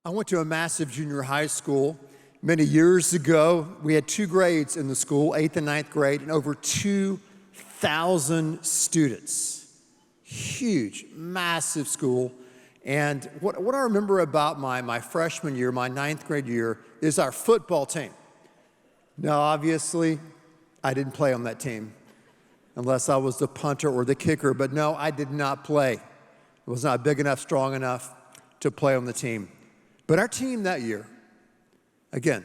I went to a massive junior high school many years ago. We had two grades in the school, 8th and 9th grade, and over 2,000 students. Huge, massive school. And what I remember about my freshman year, my 9th grade year, is our football team. Now, obviously, I didn't play on that team unless I was the punter or the kicker, but no, I did not play. I was not big enough, strong enough to play on the team. But our team that year, again,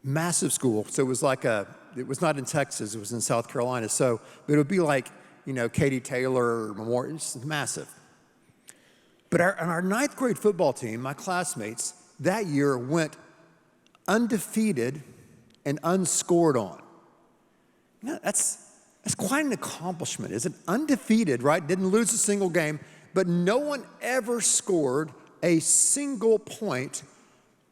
massive school. So it was it was not in Texas, it was in South Carolina. So it would be like, Katie Taylor Memorial, it's massive. But our 9th grade football team, my classmates, that year went undefeated and unscored on. That's quite an accomplishment. It's undefeated, right? Didn't lose a single game, but no one ever scored a single point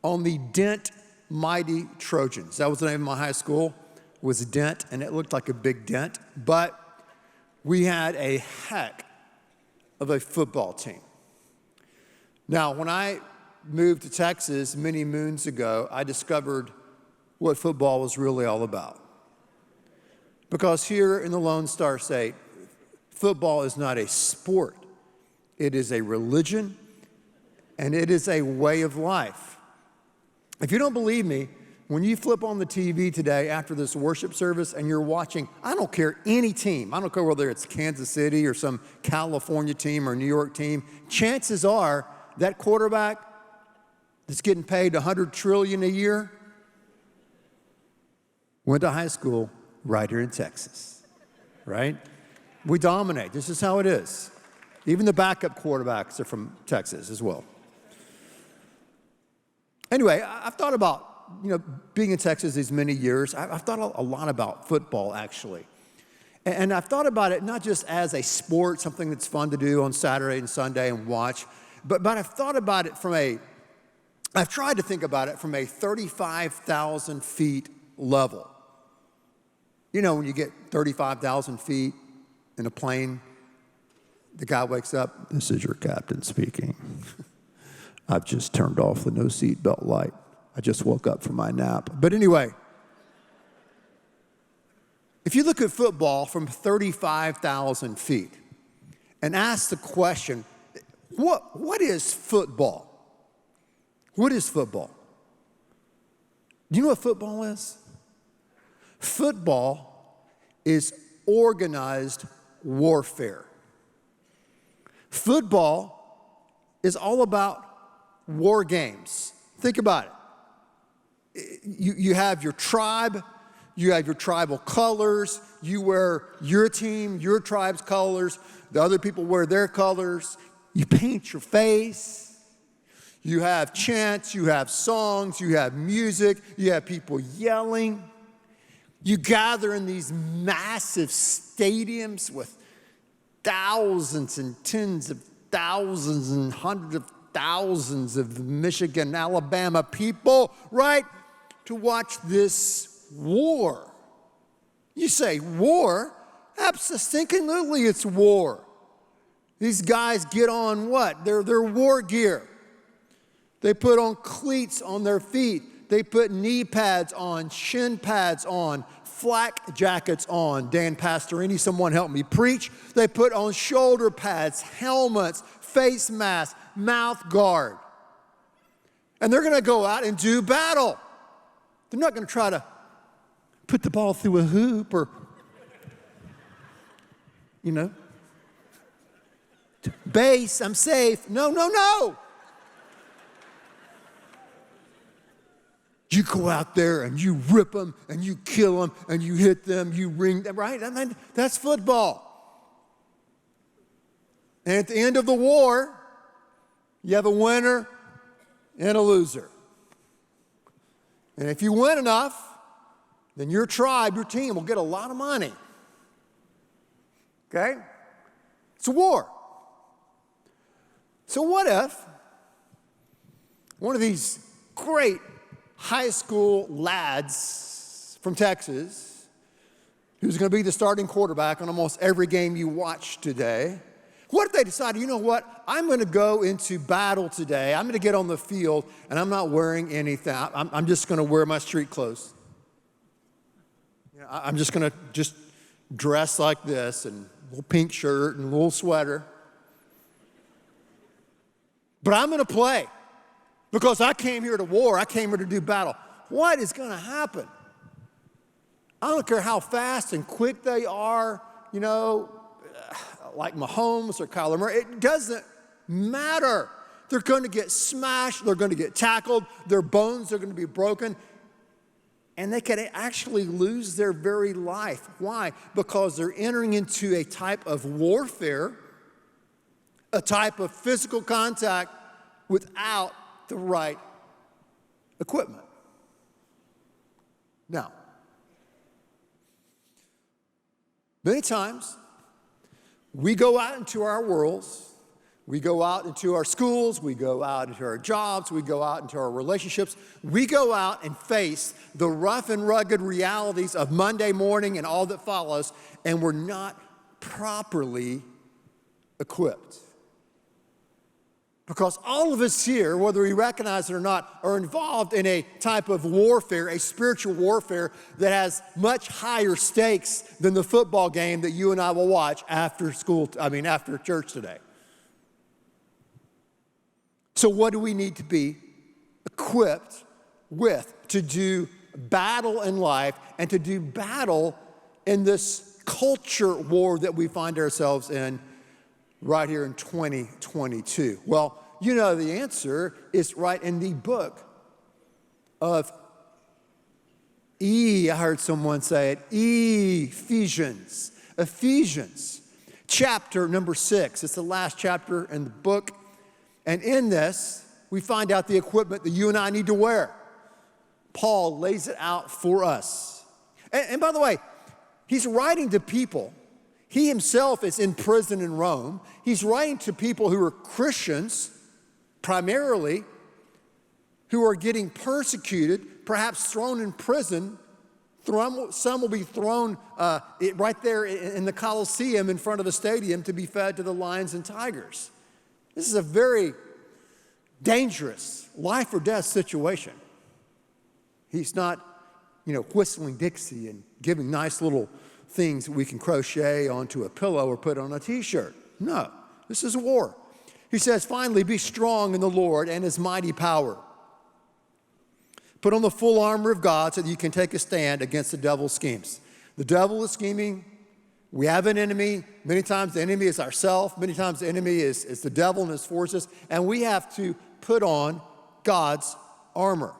on the Dent Mighty Trojans. That was the name of my high school, was Dent, and it looked like a big dent. But we had a heck of a football team. Now, when I moved to Texas many moons ago, I discovered what football was really all about. Because here in the Lone Star State, football is not a sport. It is a religion, and it is a way of life. If you don't believe me, when you flip on the TV today after this worship service and you're watching, I don't care any team, I don't care whether it's Kansas City or some California team or New York team, chances are that quarterback that's getting paid $100 trillion a year went to high school right here in Texas, right? We dominate. This is how it is. Even the backup quarterbacks are from Texas as well. Anyway, I've thought about, being in Texas these many years, I've thought a lot about football, actually. And I've thought about it not just as a sport, something that's fun to do on Saturday and Sunday and watch, but I've thought about it I've tried to think about it from a 35,000 feet level. When you get 35,000 feet in a plane, the guy wakes up, "This is your captain speaking. I've just turned off the no seatbelt light. I just woke up from my nap." But anyway, if you look at football from 35,000 feet and ask the question, what is football? What is football? Do you know what football is? Football is organized warfare. Football is all about war games. Think about it. You have your tribe, you have your tribal colors, you wear your team, your tribe's colors, the other people wear their colors, you paint your face, you have chants, you have songs, you have music, you have people yelling. You gather in these massive stadiums with thousands and tens of thousands and hundreds of thousands of Michigan, Alabama people, right, to watch this war. You say, war? Absolutely, it's war. These guys get on what? Their war gear. They put on cleats on their feet. They put knee pads on, shin pads on, flak jackets on. Dan Pastorini, someone help me preach. They put on shoulder pads, helmets, face masks, mouth guard. And they're going to go out and do battle. They're not going to try to put the ball through a hoop or, base, I'm safe. No. You go out there and you rip them and you kill them and you hit them, you ring them, right? I mean, that's football. And at the end of the war, you have a winner and a loser. And if you win enough, then your tribe, your team will get a lot of money. Okay? It's a war. So what if one of these great high school lads from Texas, who's going to be the starting quarterback on almost every game you watch today, What if they decided, you know what, I'm going to go into battle today. I'm going to get on the field, and I'm not wearing anything. I'm just going to wear my street clothes. I'm just going to just dress like this, and a little pink shirt and a little sweater. But I'm going to play because I came here to war. I came here to do battle. What is going to happen? I don't care how fast and quick they are, like Mahomes or Kyler Murray. It doesn't matter. They're going to get smashed. They're going to get tackled. Their bones are going to be broken. And they could actually lose their very life. Why? Because they're entering into a type of warfare, a type of physical contact without the right equipment. Now, many times, we go out into our worlds, we go out into our schools, we go out into our jobs, we go out into our relationships, we go out and face the rough and rugged realities of Monday morning and all that follows, and we're not properly equipped. Because all of us here, whether we recognize it or not, are involved in a type of warfare, a spiritual warfare that has much higher stakes than the football game that you and I will watch after church today. So what do we need to be equipped with to do battle in life and to do battle in this culture war that we find ourselves in right here in 2022? Well, the answer is right in the book of I heard someone say it, Ephesians. Ephesians, chapter number 6. It's the last chapter in the book. And in this, we find out the equipment that you and I need to wear. Paul lays it out for us. And by the way, he's writing to people. He himself is in prison in Rome. He's writing to people who are Christians, primarily, who are getting persecuted, perhaps thrown in prison. Some will be thrown right there in the Colosseum in front of the stadium to be fed to the lions and tigers. This is a very dangerous life or death situation. He's not, whistling Dixie and giving nice little things that we can crochet onto a pillow or put on a t-shirt. No, this is a war. He says, finally, be strong in the Lord and his mighty power. Put on the full armor of God so that you can take a stand against the devil's schemes. The devil is scheming. We have an enemy. Many times the enemy is ourselves. Many times the enemy is the devil and his forces. And we have to put on God's armor.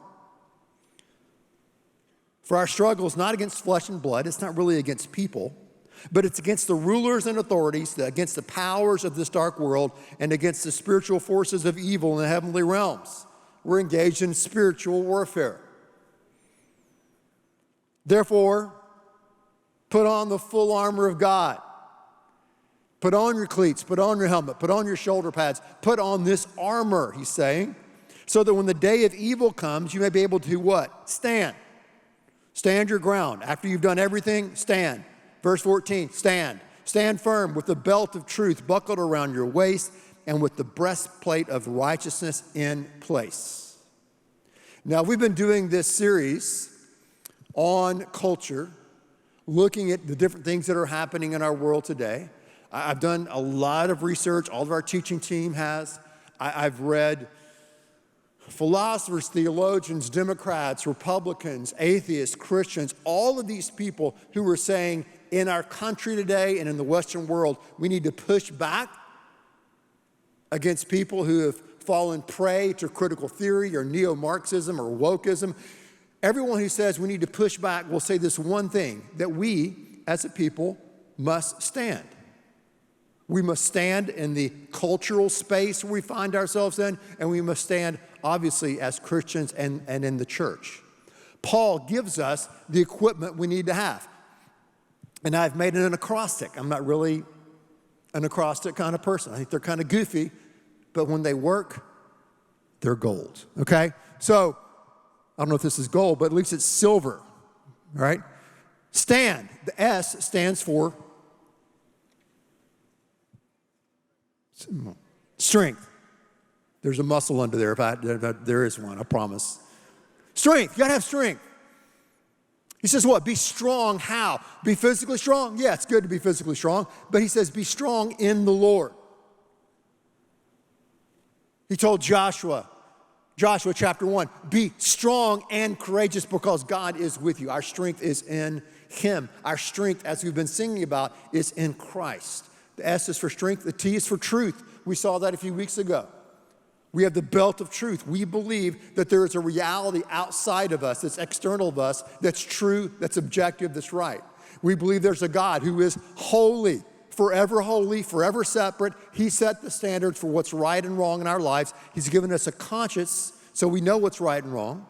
For our struggle is not against flesh and blood. It's not really against people. But it's against the rulers and authorities, against the powers of this dark world, and against the spiritual forces of evil in the heavenly realms. We're engaged in spiritual warfare. Therefore, put on the full armor of God. Put on your cleats, put on your helmet, put on your shoulder pads, put on this armor, he's saying, so that when the day of evil comes, you may be able to what? Stand. Stand your ground. After you've done everything, stand. Verse 14, stand. Stand firm with the belt of truth buckled around your waist and with the breastplate of righteousness in place. Now, we've been doing this series on culture, looking at the different things that are happening in our world today. I've done a lot of research. All of our teaching team has. I've read philosophers, theologians, Democrats, Republicans, atheists, Christians, all of these people who are saying in our country today and in the Western world, we need to push back against people who have fallen prey to critical theory or neo-Marxism or wokeism. Everyone who says we need to push back will say this one thing, that we as a people must stand. We must stand in the cultural space we find ourselves in, and we must stand, obviously, as Christians and in the church. Paul gives us the equipment we need to have. And I've made it an acrostic. I'm not really an acrostic kind of person. I think they're kind of goofy, but when they work, they're gold, okay? So, I don't know if this is gold, but at least it's silver, all right? Stand. The S stands for Strength. There's a muscle under there. There is one, I promise. Strength. You got to have strength. He says what? Be strong. How? Be physically strong? Yeah, it's good to be physically strong. But he says be strong in the Lord. He told Joshua chapter 1, be strong and courageous because God is with you. Our strength is in him. Our strength, as we've been singing about, is in Christ. The S is for strength. The T is for truth. We saw that a few weeks ago. We have the belt of truth. We believe that there is a reality outside of us, that's external of us, that's true, that's objective, that's right. We believe there's a God who is holy, forever separate. He set the standards for what's right and wrong in our lives. He's given us a conscience so we know what's right and wrong.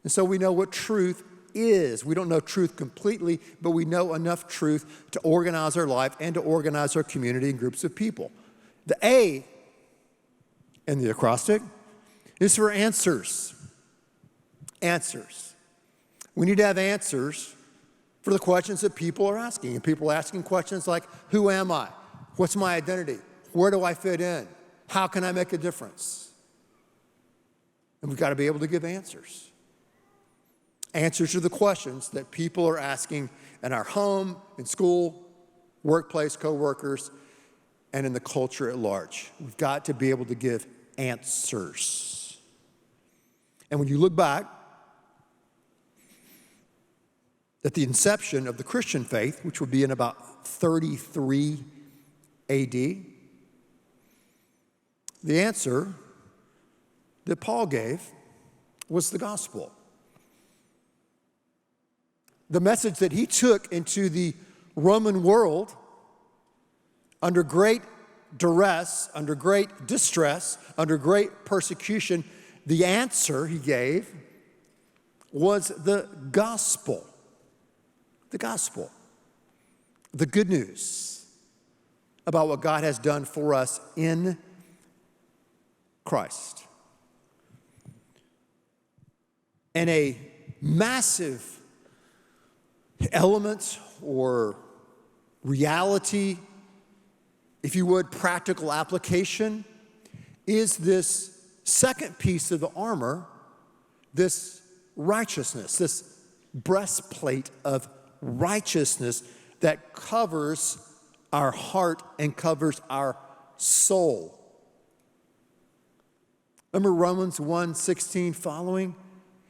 And so we know what truth is. We don't know truth completely, but we know enough truth to organize our life and to organize our community and groups of people. The A in the acrostic is for answers. Answers. We need to have answers for the questions that people are asking. And people are asking questions like, who am I? What's my identity? Where do I fit in? How can I make a difference? And we've got to be able to give answers. Answers to the questions that people are asking in our home, in school, workplace, co-workers, and in the culture at large. We've got to be able to give answers. And when you look back at the inception of the Christian faith, which would be in about 33 AD, the answer that Paul gave was the gospel. The message that he took into the Roman world under great duress, under great distress, under great persecution, the answer he gave was the gospel. The gospel. The good news about what God has done for us in Christ. And a massive element or reality, if you would, practical application, is this second piece of the armor, this righteousness, this breastplate of righteousness that covers our heart and covers our soul. Remember Romans 1:16 following?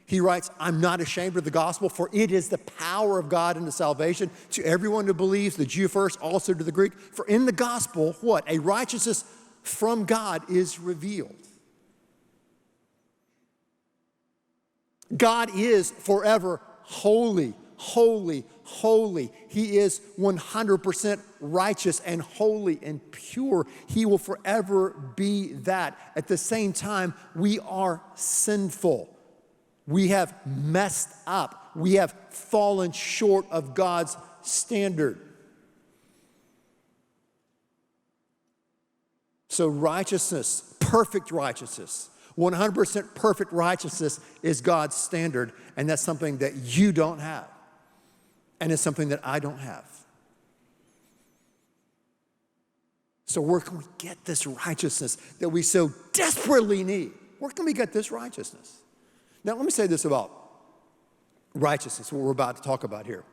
He writes, I'm not ashamed of the gospel, for it is the power of God unto salvation to everyone who believes, the Jew first, also to the Greek. For in the gospel, what? A righteousness from God is revealed. God is forever holy, holy, holy. He is 100% righteous and holy and pure. He will forever be that. At the same time, we are sinful. We have messed up. We have fallen short of God's standard. So righteousness, perfect righteousness, 100% perfect righteousness is God's standard, and that's something that you don't have, and it's something that I don't have. So where can we get this righteousness that we so desperately need? Where can we get this righteousness? Now, let me say this about righteousness, what we're about to talk about here.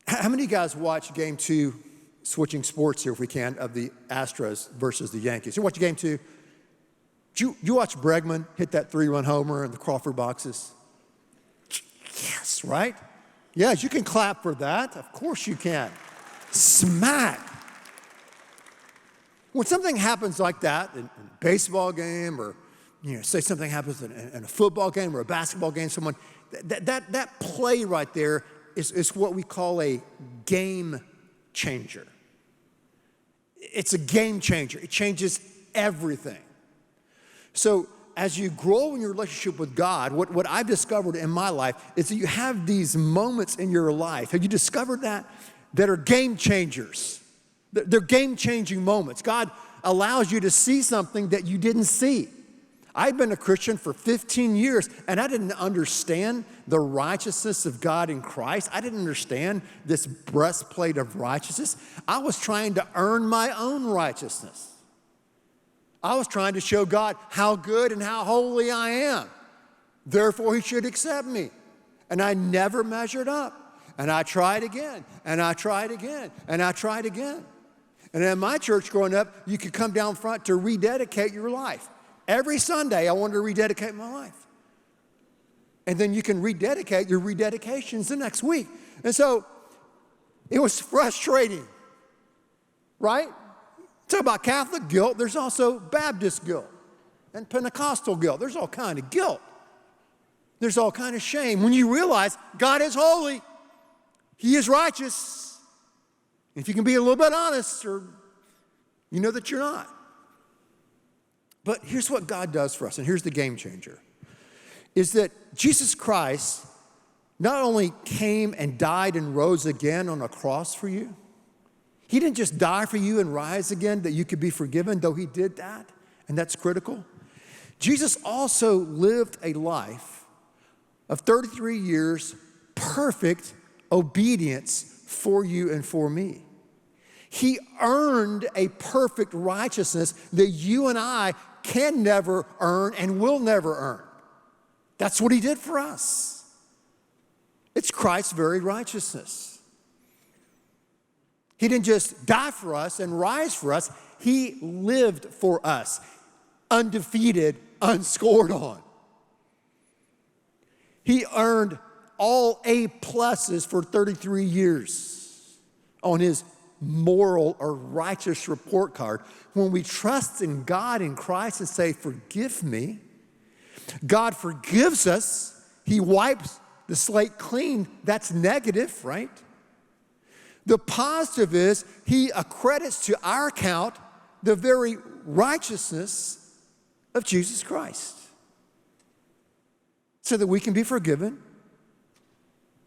How many of you guys watch Game 2, switching sports here if we can, of the Astros versus the Yankees? You watch Game 2? You watch Bregman hit that 3-run homer in the Crawford boxes? Yes, right? Yes, you can clap for that. Of course you can. Smack. When something happens like that in a baseball game or say something happens in a football game or a basketball game, that play right there is what we call a game changer. It's a game changer. It changes everything. So as you grow in your relationship with God, what I've discovered in my life is that you have these moments in your life. Have you discovered that are game changers? They're game-changing moments. God allows you to see something that you didn't see. I'd been a Christian for 15 years, and I didn't understand the righteousness of God in Christ. I didn't understand this breastplate of righteousness. I was trying to earn my own righteousness. I was trying to show God how good and how holy I am. Therefore, he should accept me. And I never measured up. And I tried again, and I tried again, and I tried again. And in my church growing up, you could come down front to rededicate your life. Every Sunday, I wanted to rededicate my life. And then you can rededicate your rededications the next week. And so it was frustrating, right? Talk about Catholic guilt. There's also Baptist guilt and Pentecostal guilt. There's all kind of guilt. There's all kind of shame when you realize God is holy. He is righteous. If you can be a little bit honest, or you know that you're not. But here's what God does for us, and here's the game changer, is that Jesus Christ not only came and died and rose again on a cross for you. He didn't just die for you and rise again that you could be forgiven, though he did that, and that's critical. Jesus also lived a life of 33 years, perfect obedience for you and for me. He earned a perfect righteousness that you and I can never earn and will never earn. That's what he did for us. It's Christ's very righteousness. He didn't just die for us and rise for us. He lived for us, undefeated, unscored on. He earned all A+ for 33 years on his moral or righteous report card. When we trust in God in Christ and say, forgive me, God forgives us. He wipes the slate clean. That's negative, right? The positive is he accredits to our account the very righteousness of Jesus Christ so that we can be forgiven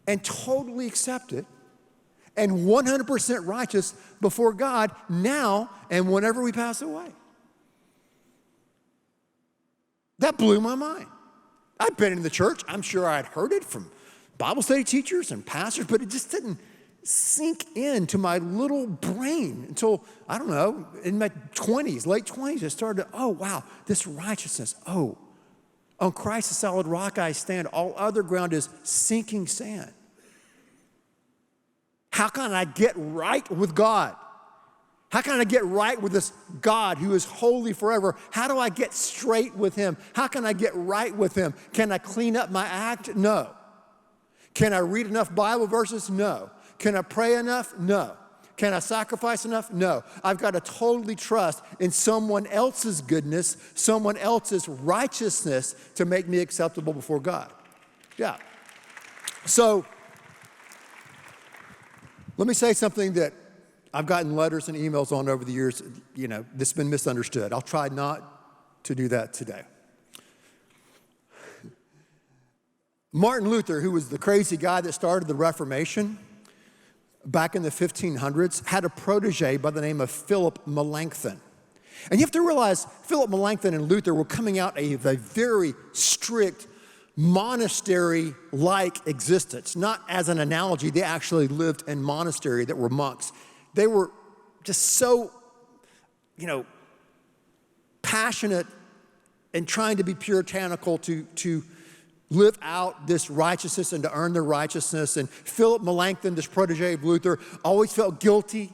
and totally accepted and 100% righteous before God now and whenever we pass away. That blew my mind. I've been in the church. I'm sure I'd heard it from Bible study teachers and pastors, but it just didn't sink into my little brain until, I don't know, in my 20s, late 20s, I started to, oh, wow, this righteousness, oh, on Christ, the solid rock I stand. All other ground is sinking sand. How can I get right with God? How can I get right with this God who is holy forever? How do I get straight with him? How can I get right with him? Can I clean up my act? No. Can I read enough Bible verses? No. Can I pray enough? No. Can I sacrifice enough? No. I've got to totally trust in someone else's goodness, someone else's righteousness to make me acceptable before God. Yeah. So, let me say something that I've gotten letters and emails on over the years, that's been misunderstood. I'll try not to do that today. Martin Luther, who was the crazy guy that started the Reformation back in the 1500s, had a protege by the name of Philip Melanchthon. And you have to realize Philip Melanchthon and Luther were coming out of a very strict monastery-like existence. Not as an analogy, they actually lived in monastery that were monks. They were just so, passionate and trying to be puritanical to live out this righteousness and to earn their righteousness. And Philip Melanchthon, this protege of Luther, always felt guilty.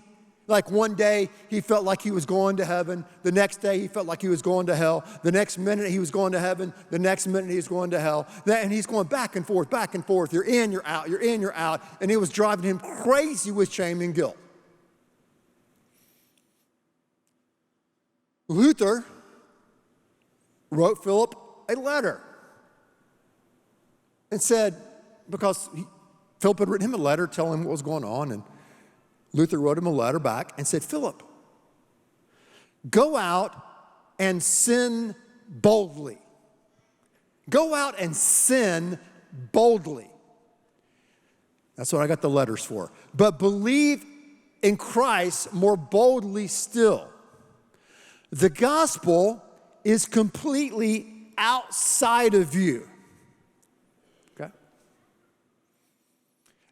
Like one day he felt like he was going to heaven. The next day he felt like he was going to hell. The next minute he was going to heaven. The next minute he was going to hell. And he's going back and forth, back and forth. You're in, you're out, you're in, you're out. And it was driving him crazy with shame and guilt. Luther wrote Philip a letter and said, because Philip had written him a letter telling him what was going on, and Luther wrote him a letter back and said, Philip, go out and sin boldly. Go out and sin boldly. That's what I got the letters for. But believe in Christ more boldly still. The gospel is completely outside of you. Okay?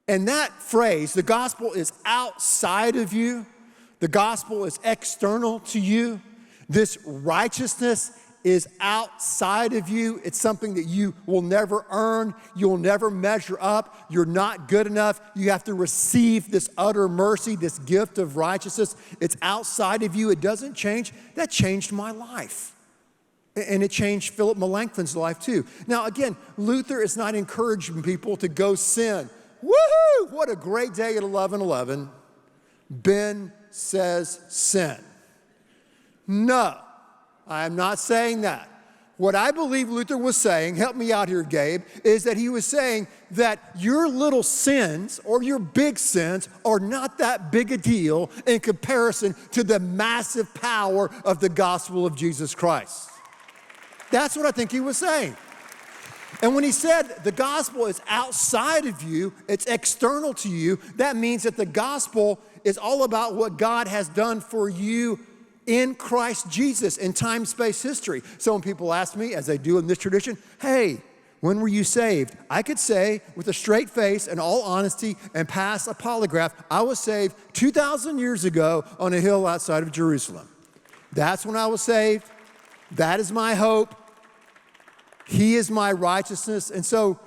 And that phrase, the gospel is outside of you, the gospel is external to you, this righteousness is outside of you. It's something that you will never earn. You'll never measure up. You're not good enough. You have to receive this utter mercy, this gift of righteousness. It's outside of you. It doesn't change. That changed my life. And it changed Philip Melanchthon's life too. Now again, Luther is not encouraging people to go sin. Woohoo! What a great day at 11:11. Ben says sin. No. I am not saying that. What I believe Luther was saying, help me out here, Gabe, is that he was saying that your little sins or your big sins are not that big a deal in comparison to the massive power of the gospel of Jesus Christ. That's what I think he was saying. And when he said the gospel is outside of you, it's external to you, that means that the gospel is all about what God has done for you in Christ Jesus in time, space, history. So when people ask me, as they do in this tradition, hey, when were you saved? I could say with a straight face and all honesty and pass a polygraph, I was saved 2,000 years ago on a hill outside of Jerusalem. That's when I was saved. That is my hope. He is my righteousness. And so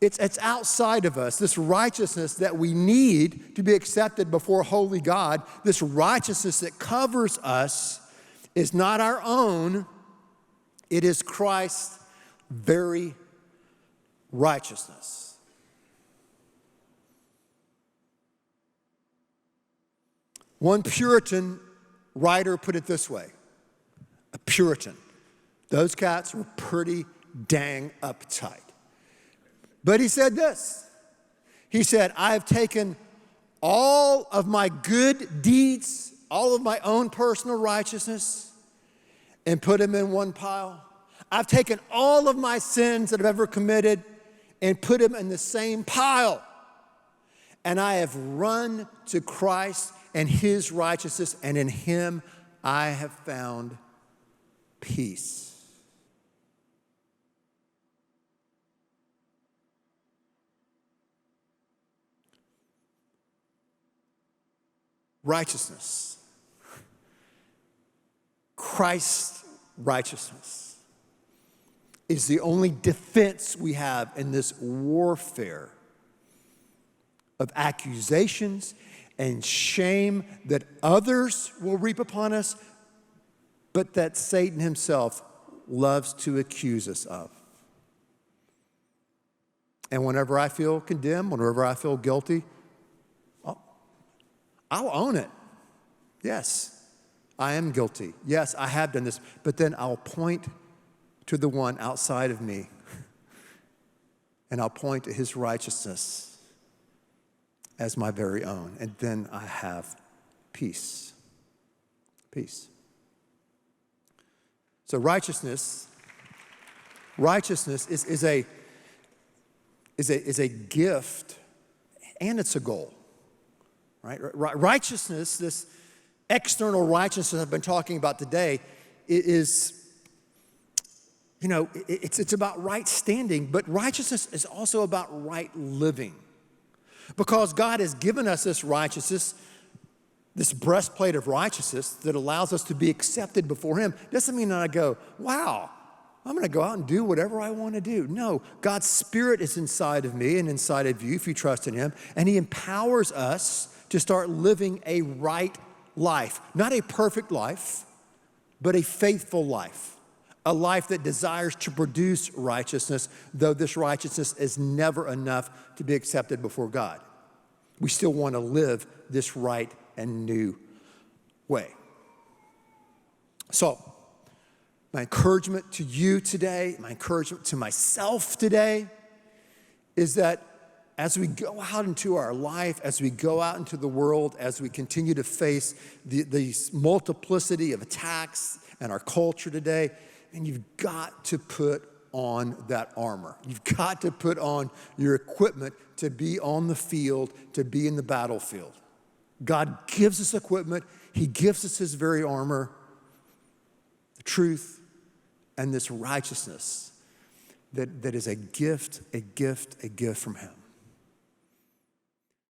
it's outside of us, this righteousness that we need to be accepted before holy God, this righteousness that covers us is not our own. It is Christ's very righteousness. One Puritan writer put it this way, a Puritan. Those cats were pretty dang uptight. But he said this, he said, I have taken all of my good deeds, all of my own personal righteousness, and put them in one pile. I've taken all of my sins that I've ever committed and put them in the same pile. And I have run to Christ and his righteousness, and in him I have found peace. Righteousness, Christ's righteousness, is the only defense we have in this warfare of accusations and shame that others will reap upon us, but that Satan himself loves to accuse us of. And whenever I feel condemned, whenever I feel guilty, I'll own it. Yes, I am guilty. Yes, I have done this. But then I'll point to the one outside of me, and I'll point to his righteousness as my very own. And then I have peace. Peace. So righteousness is a gift, and it's a goal. Right? Righteousness, this external righteousness I've been talking about today, is, it's about right standing, but righteousness is also about right living. Because God has given us this righteousness, this breastplate of righteousness that allows us to be accepted before him. Doesn't mean that I go, wow, I'm going to go out and do whatever I want to do. No, God's Spirit is inside of me and inside of you if you trust in him, and he empowers us to start living a right life. Not a perfect life, but a faithful life. A life that desires to produce righteousness, though this righteousness is never enough to be accepted before God. We still want to live this right and new way. So, my encouragement to you today, my encouragement to myself today, is that as we go out into our life, as we go out into the world, as we continue to face the multiplicity of attacks and our culture today, and you've got to put on that armor. You've got to put on your equipment to be on the field, to be in the battlefield. God gives us equipment. He gives us his very armor, the truth and this righteousness that is a gift from him.